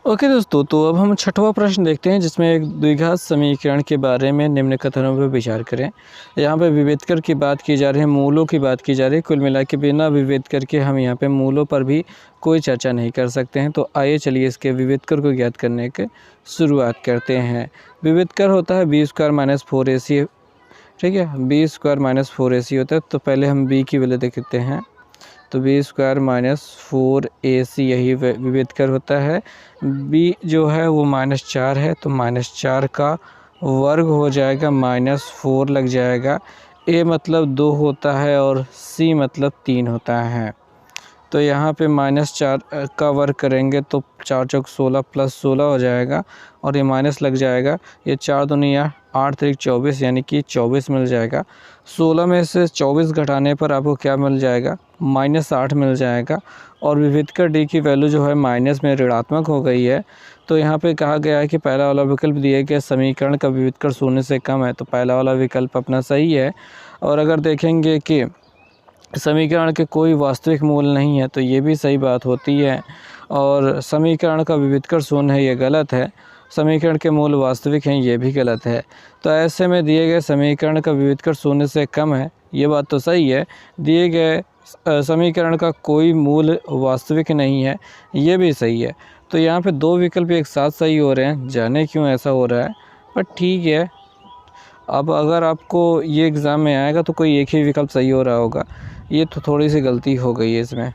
Okay दोस्तों, तो अब हम छठवां प्रश्न देखते हैं जिसमें एक द्विघात समीकरण के बारे में निम्न कथनों पर विचार करें। यहाँ पे विभेदकर की बात की जा रही है, मूलों की बात की जा रही है। कुल मिला के बिना विभेदकर के हम यहाँ पे मूलों पर भी कोई चर्चा नहीं कर सकते हैं। तो आइए चलिए इसके विभेदकर को ज्ञात करने की शुरुआत करते हैं। विभेदकर होता है बी स्क्वायर माइनस 4ac, ठीक है। बी स्क्वायर माइनस 4ac होता है। तो पहले हम बी की वैल्यू देखते हैं। तो बी स्क्वायर माइनस 4ac यही विभेदकर होता है। बी जो है वो -4 है, तो -4 का वर्ग हो जाएगा, -4 लग जाएगा। ए मतलब 2 होता है और सी मतलब 3 होता है। तो यहाँ पे -4 का वर्ग करेंगे तो 4 चौक 16 प्लस 16 हो जाएगा और ये माइनस लग जाएगा। ये 4 दूनी 8 3 24 यानी कि 24 मिल जाएगा। 16 में से 24 घटाने पर आपको क्या मिल जाएगा? -8 मिल जाएगा। और विभेदकर डी की वैल्यू जो है माइनस में ऋणात्मक हो गई है। तो यहाँ पे कहा गया है कि पहला वाला विकल्प दिए गए समीकरण का विभेदकर 0 से कम है, तो पहला वाला विकल्प अपना सही है। और अगर देखेंगे कि समीकरण के कोई वास्तविक मूल नहीं है तो ये भी सही बात होती है। और समीकरण का विभेदकर 0 है, ये गलत है। समीकरण के मूल वास्तविक हैं, ये भी गलत है। तो ऐसे में दिए गए समीकरण का विभेदकर 0 से कम है, ये बात तो सही है। दिए गए समीकरण का कोई मूल वास्तविक नहीं है, ये भी सही है। तो यहाँ पे दो विकल्प एक साथ सही हो रहे हैं, जाने क्यों ऐसा हो रहा है, पर ठीक है। अब अगर आपको ये एग्ज़ाम में आएगा तो कोई एक ही विकल्प सही हो रहा होगा, ये तो थोड़ी सी गलती हो गई है इसमें।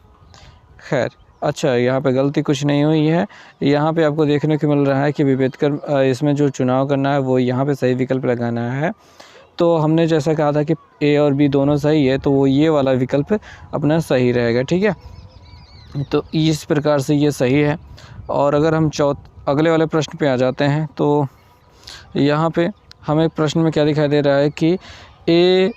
खैर अच्छा, यहाँ पे गलती कुछ नहीं हुई है। यहाँ पे आपको देखने को मिल रहा है कि विभेदकर इसमें जो चुनाव करना है वो यहाँ पे सही विकल्प लगाना है। तो हमने जैसा कहा था कि ए और बी दोनों सही है, तो वो ये वाला विकल्प अपना सही रहेगा, ठीक है। तो इस प्रकार से ये सही है। और अगर हम अगले वाले प्रश्न पे आ जाते हैं तो यहाँ पे हमें प्रश्न में क्या दिखाई दे रहा है कि ए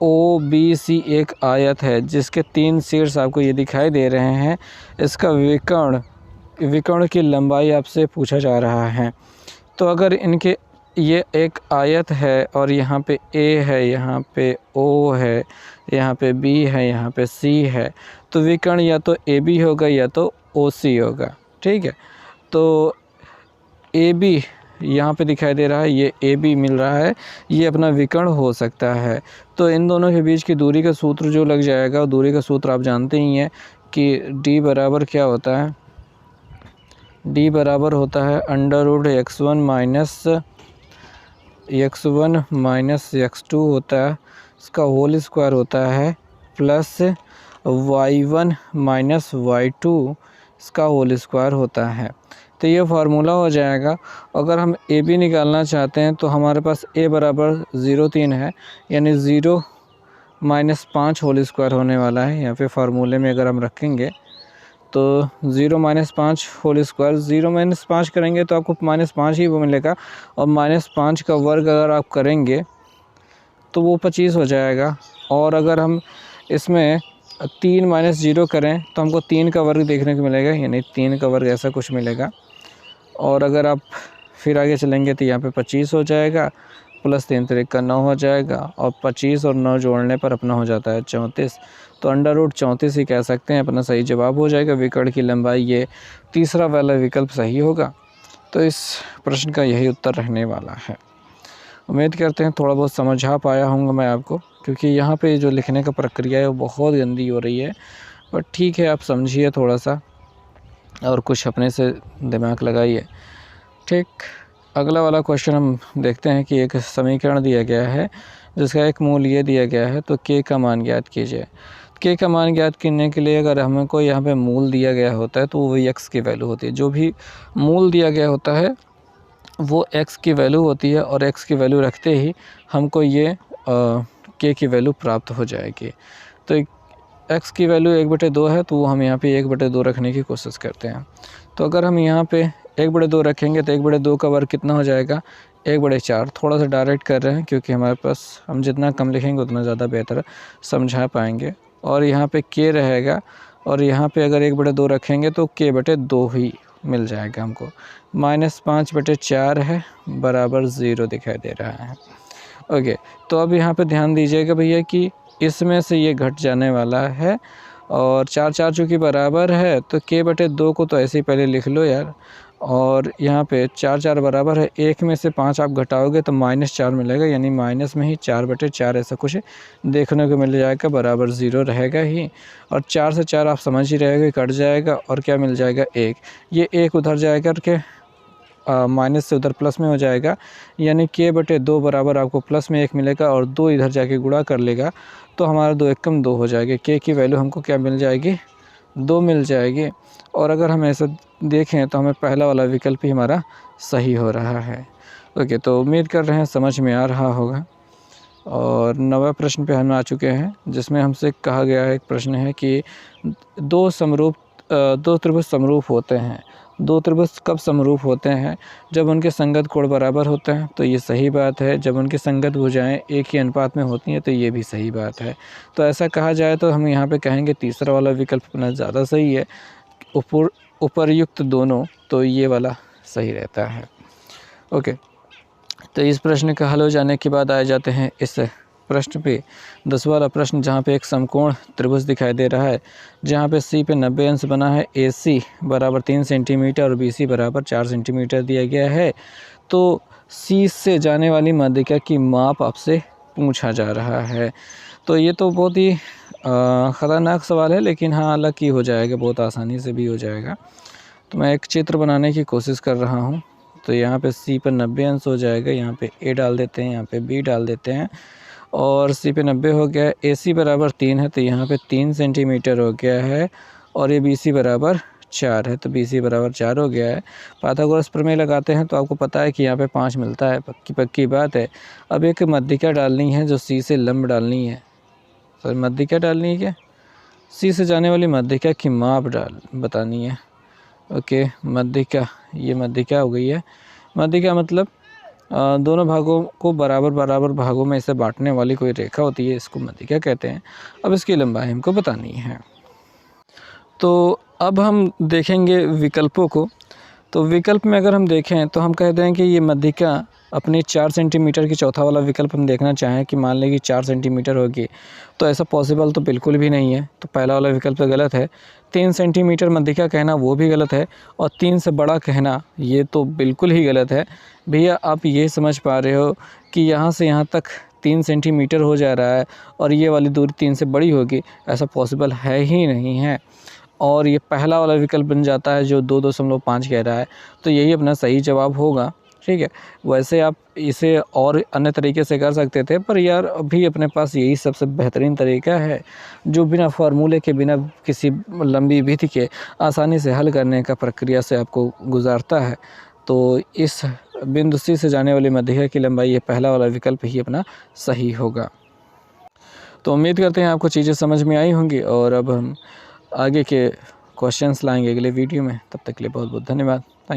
ओ बी सी एक आयत है जिसके 3 शीर्ष आपको ये दिखाई दे रहे हैं। इसका विकर्ण की लंबाई आपसे पूछा जा रहा है। तो अगर इनके ये एक आयत है और यहाँ पे ए है, यहाँ पे ओ है, यहाँ पे बी है, यहाँ पे सी है, तो विकर्ण या तो ए बी होगा या तो ओ सी होगा, ठीक है। तो ए बी यहाँ पे दिखाई दे रहा है, ये ए बी मिल रहा है, ये अपना विकर्ण हो सकता है। तो इन दोनों के बीच की दूरी का सूत्र जो लग जाएगा, दूरी का सूत्र आप जानते ही हैं कि डी बराबर क्या होता है। डी बराबर होता है √x1 माइनस x2 होता है, इसका होल स्क्वायर होता है, प्लस y1 माइनस y2 इसका होल स्क्वायर होता है। तो ये फार्मूला हो जाएगा। अगर हम ए बी निकालना चाहते हैं तो हमारे पास ए बराबर 0.3 है, यानी 0 माइनस 5 होल स्क्वायर होने वाला है। यहाँ पे फार्मूले में अगर हम रखेंगे तो 0 माइनस 5 होल स्क्वायर, 0 माइनस 5 करेंगे तो आपको -5 ही वो मिलेगा। और -5 का वर्ग अगर आप करेंगे तो वो 25 हो जाएगा। और अगर हम इसमें 3 माइनस 0 करें तो हमको 3 का वर्ग देखने को मिलेगा, यानी 3 का वर्ग ऐसा कुछ मिलेगा। और अगर आप फिर आगे चलेंगे तो यहाँ पे 25 हो जाएगा, प्लस 3 3 का 9 हो जाएगा, और 25 और 9 जोड़ने पर अपना हो जाता है 34। तो √34 ही कह सकते हैं अपना सही जवाब हो जाएगा। विकर्ण की लंबाई ये तीसरा वाला विकल्प सही होगा। तो इस प्रश्न का यही उत्तर रहने वाला है। उम्मीद करते हैं थोड़ा बहुत समझा पाया होऊंगा मैं आपको, क्योंकि यहाँ पे जो लिखने का प्रक्रिया है वो बहुत गंदी हो रही है। पर ठीक है, आप समझिए थोड़ा सा और कुछ अपने से दिमाग लगाइए, ठीक। अगला वाला क्वेश्चन हम देखते हैं कि एक समीकरण दिया गया है जिसका एक मूल ये दिया गया है, तो k का मान ज्ञात कीजिए। k का मान ज्ञात करने के लिए अगर हमें कोई यहाँ पे मूल दिया गया होता है तो वो x की वैल्यू होती है। जो भी मूल दिया गया होता है वो x की वैल्यू होती है, और x की वैल्यू रखते ही हमको ये k की वैल्यू प्राप्त हो जाएगी। तो x की वैल्यू 1/2 है, तो वो हम यहाँ पे 1/2 रखने की कोशिश करते हैं। तो अगर हम यहाँ पे 1/2 रखेंगे तो 1/2 का वर्ग कितना हो जाएगा? 1/4। थोड़ा सा डायरेक्ट कर रहे हैं क्योंकि हमारे पास हम जितना कम लिखेंगे उतना ज़्यादा बेहतर समझा पाएंगे। और यहाँ पे k रहेगा, और यहाँ पे अगर 1/2 रखेंगे तो k/2 ही मिल जाएगा हमको। -5/4 है बराबर 0 दिखाई दे रहा है। ओके, तो अब यहाँ पे ध्यान दीजिएगा भैया कि इसमें से ये घट जाने वाला है और 4 चूँकि बराबर है तो k/2 को तो ऐसे ही पहले लिख लो यार। और यहाँ पे 4 बराबर है, 1 में से 5 आप घटाओगे तो -4 मिलेगा, यानी माइनस में ही 4/4 ऐसा कुछ देखने को मिल जाएगा, बराबर 0 रहेगा ही। और 4 से 4 आप समझ ही रहे कट जाएगा और क्या मिल जाएगा 1। ये 1 उधर जाएगा के माइनस से उधर प्लस में हो जाएगा, यानी k/2 बराबर आपको प्लस में 1 मिलेगा और 2 इधर जाके गुणा कर लेगा तो हमारा 2 एकम 2 हो जाएगा। k की वैल्यू हमको क्या मिल जाएगी 2 मिल जाएगी। और अगर हम ऐसा देखें तो हमें पहला वाला विकल्प ही हमारा सही हो रहा है। ओके, तो उम्मीद कर रहे हैं समझ में आ रहा होगा। और 9वें प्रश्न पे हम आ चुके हैं, जिसमें हमसे कहा गया है, एक प्रश्न है कि दो त्रिभुज समरूप होते हैं। 2 त्रिभुज कब समरूप होते हैं? जब उनके संगत कोण बराबर होते हैं, तो ये सही बात है। जब उनकी संगत भुजाएं एक ही अनुपात में होती हैं तो ये भी सही बात है। तो ऐसा कहा जाए तो हम यहाँ पे कहेंगे तीसरा वाला विकल्प अपना ज़्यादा सही है, उपर्युक्त दोनों, तो ये वाला सही रहता है। ओके, तो इस प्रश्न का हल हो जाने के बाद आ जाते हैं इस प्रश्न पे 10वां वाला प्रश्न, जहाँ पे एक समकोण त्रिभुज दिखाई दे रहा है, जहाँ पे C पे 90 अंश बना है, AC बराबर 3 सेंटीमीटर और BC बराबर 4 सेंटीमीटर दिया गया है। तो C से जाने वाली माध्यिका की माप आपसे पूछा जा रहा है। तो ये तो बहुत ही ख़तरनाक सवाल है, लेकिन हाँ लकी हो जाएगा, बहुत आसानी से भी हो जाएगा। तो मैं एक चित्र बनाने की कोशिश कर रहा हूँ। तो यहाँ पे C पर 90 अंश हो जाएगा, यहाँ पे A डाल देते हैं, यहाँ पे B डाल देते हैं और C पे 90 हो गया। AC बराबर 3 है तो यहाँ पे 3 सेंटीमीटर हो गया है और ये BC बराबर 4 है तो BC बराबर 4 हो गया है। पाइथागोरस प्रमेय लगाते हैं तो आपको पता है कि यहाँ पे 5 मिलता है, पक्की बात है। अब एक माध्यिका डालनी है जो C से लंब डालनी है, सर माध्यिका डालनी है क्या, C से जाने वाली माध्यिका की माप बतानी है। ओके, माध्यिका, ये माध्यिका हो गई है। माध्यिका मतलब दोनों भागों को बराबर भागों में इसे बांटने वाली कोई रेखा होती है, इसको माध्यिका कहते हैं। अब इसकी लंबाई हमको बतानी है। तो अब हम देखेंगे विकल्पों को। तो विकल्प में अगर हम देखें तो हम कहते हैं कि ये माध्यिका अपनी 4 सेंटीमीटर की, चौथा वाला विकल्प हम देखना चाहें कि मान लें कि 4 सेंटीमीटर होगी, तो ऐसा पॉसिबल तो बिल्कुल भी नहीं है। तो पहला वाला विकल्प तो गलत है। 3 सेंटीमीटर माध्यिका कहना वो भी गलत है और 3 से बड़ा कहना ये तो बिल्कुल ही गलत है। भैया आप ये समझ पा रहे हो कि यहाँ से यहाँ तक 3 सेंटीमीटर हो जा रहा है और ये वाली दूरी 3 से बड़ी होगी, ऐसा पॉसिबल है ही नहीं है। और ये पहला वाला विकल्प बन जाता है जो 2.5 कह रहा है, तो यही अपना सही जवाब होगा। ठीक है, वैसे आप इसे और अन्य तरीके से कर सकते थे, पर यार अभी अपने पास यही सबसे बेहतरीन तरीका है जो बिना फार्मूले के, बिना किसी लंबी विधि के आसानी से हल करने का प्रक्रिया से आपको गुजारता है। तो इस बिंदु C से जाने वाली माध्यिका की लंबाई, ये पहला वाला विकल्प ही अपना सही होगा। तो उम्मीद करते हैं आपको चीज़ें समझ में आई होंगी और अब हम आगे के क्वेश्चंस लाएंगे अगले वीडियो में। तब तक के लिए बहुत बहुत धन्यवाद।